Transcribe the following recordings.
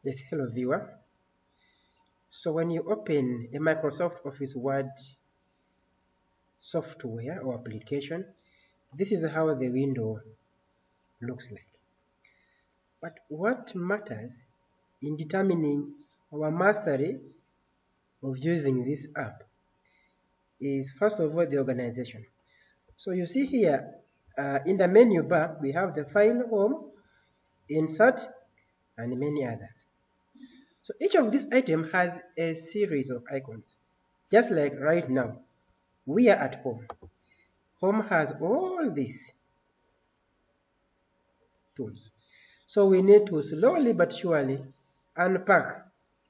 Yes, hello viewer. So when you open a Microsoft Office Word software or application, this is how the window looks like. But what matters in determining our mastery of using this app is first of all the organization. So you see here in the menu bar we have the file, home, insert, and many others. So each of these items has a series of icons. Just like right now, we are at home. Home has all these tools. So we need to slowly but surely unpack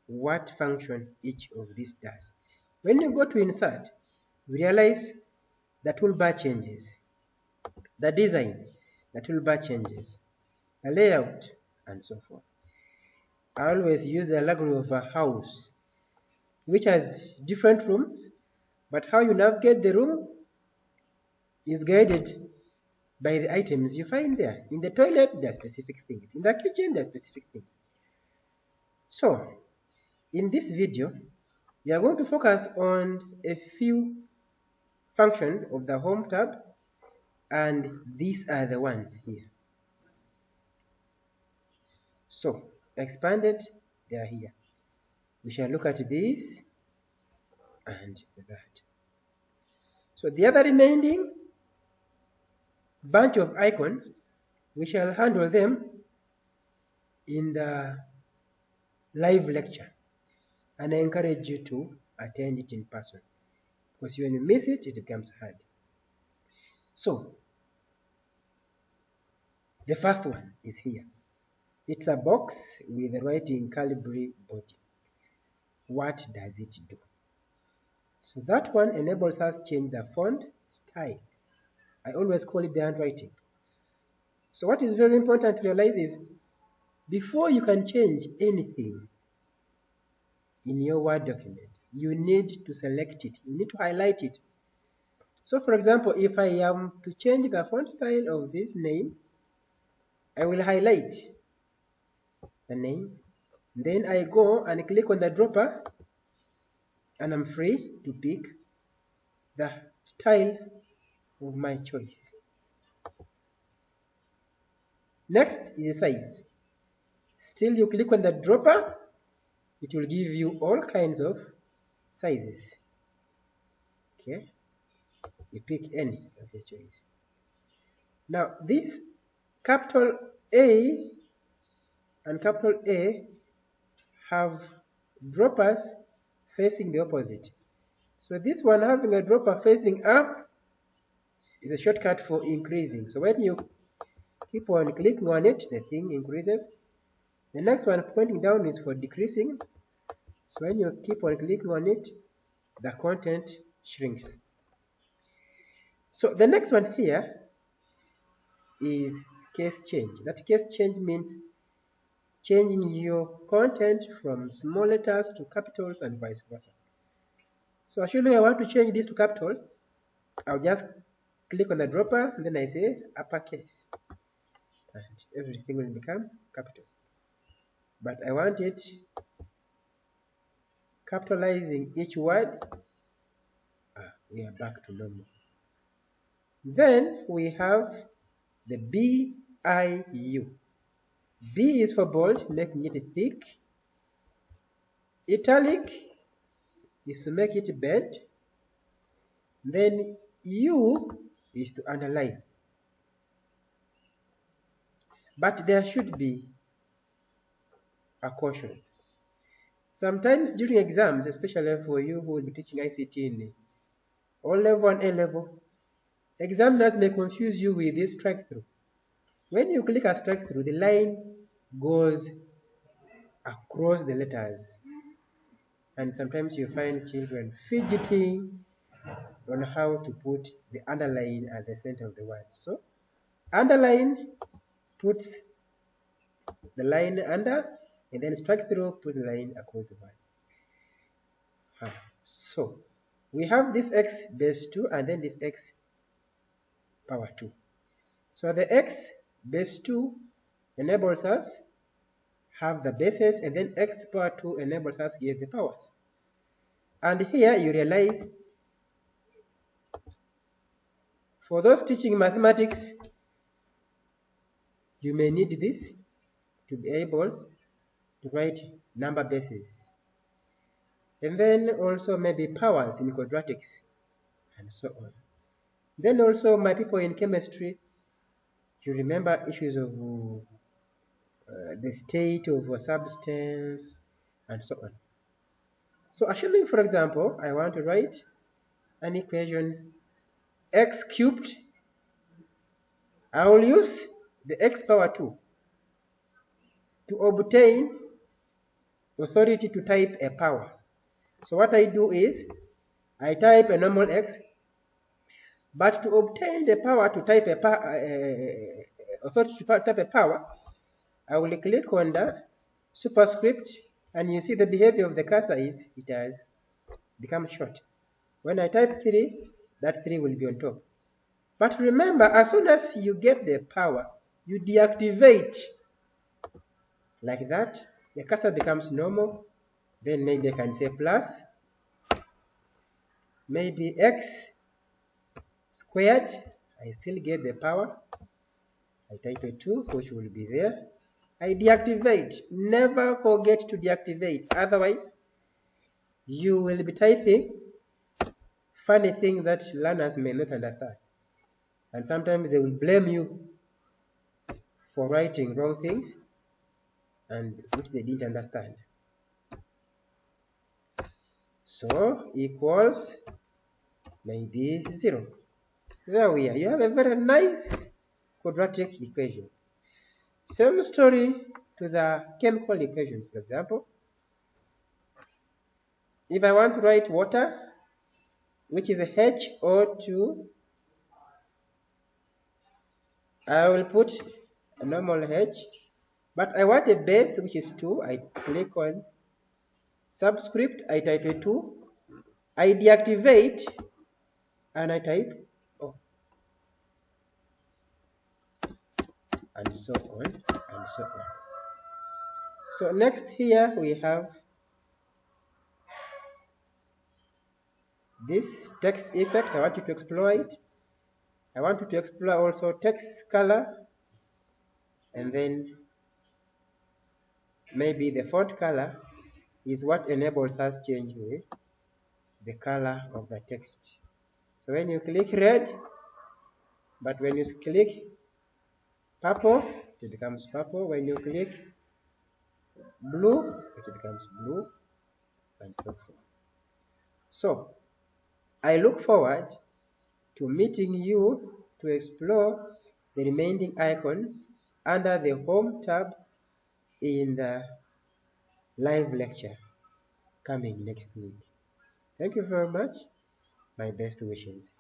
what function each of these does. When you go to insert, we realize the toolbar changes, the design, the toolbar changes, the layout, and so forth. I always use the allegory of a house which has different rooms, but how you navigate the room is guided by the items you find there. In the toilet, there are specific things. In the kitchen, there are specific things. So, in this video, we are going to focus on a few functions of the Home tab, and these are the ones here. So, expanded, they are here. We shall look at this and that. So, the other remaining bunch of icons, we shall handle them in the live lecture, and I encourage you to attend it in person, because when you miss it, it becomes hard. So, the first one is here. It's a box with a writing Calibri body. What does it do? So that one enables us to change the font style. I always call it the handwriting. So what is very important to realize is, before you can change anything in your Word document, you need to select it. You need to highlight it. So for example, if I am to change the font style of this name, I will highlight the name. Then I go and click on the dropper, and I'm free to pick the style of my choice. Next is size. Still, you click on the dropper, it will give you all kinds of sizes. Okay, you pick any of your choice. Now, this capital A and capital A have droppers facing the opposite. So this one having a dropper facing up is a shortcut for increasing. So when you keep on clicking on it, the thing increases. The next one pointing down is for decreasing. So when you keep on clicking on it, the content shrinks. So the next one here is case change. That case change means changing your content from small letters to capitals and vice versa. So assuming I want to change this to capitals, I'll just click on the dropper and then I say uppercase, and everything will become capital. But I want it capitalizing each word. We are back to normal. Then we have the BIU. B is for bold, making it thick. Italic is to make it bent. Then U is to underline. But there should be a caution. Sometimes during exams, especially for you who will be teaching ICT in O level and A level, examiners may confuse you with this strike through. When you click a strike through, the line goes across the letters, and sometimes you find children fidgeting on how to put the underline at the center of the word. So underline puts the line under, and then strike through put the line across the words. So we have this x base 2 and then this x power 2. So the x base 2 enables us have the bases, and then x power 2 enables us to get the powers. And here you realize, for those teaching mathematics, you may need this to be able to write number bases. And then also maybe powers in quadratics and so on. Then also, my people in chemistry, you remember issues of the state of a substance and so on. So assuming, for example, I want to write an equation x cubed, I will use the x power 2 to obtain authority to type a power. So what I do is, I type a normal x, but to obtain the power to type a authority to type a power, I will click on the superscript, and you see the behavior of the cursor is it has become short. When I type 3, that 3 will be on top. But remember, as soon as you get the power, you deactivate like that, the cursor becomes normal. Then maybe I can say plus, maybe x squared, I still get the power. I type a 2, which will be there. I deactivate. Never forget to deactivate, otherwise you will be typing funny things that learners may not understand, and sometimes they will blame you for writing wrong things and which they didn't understand. So equals maybe 0. There we are. You have a very nice quadratic equation. Same story to the chemical equation. For example, if I want to write water, which is HO2, I will put a normal H, but I want a base which is 2. I click on subscript, I type a 2, I deactivate, and I type O, and so on and so on. So next here we have this text effect. I want you to explore it. I want you to explore also text color, and then maybe the font color is what enables us change the color of the text. So when you click red, but when you click purple, it becomes purple. When you click blue, it becomes blue, and so forth. So I look forward to meeting you to explore the remaining icons under the Home tab in the live lecture coming next week. Thank you very much. My best wishes.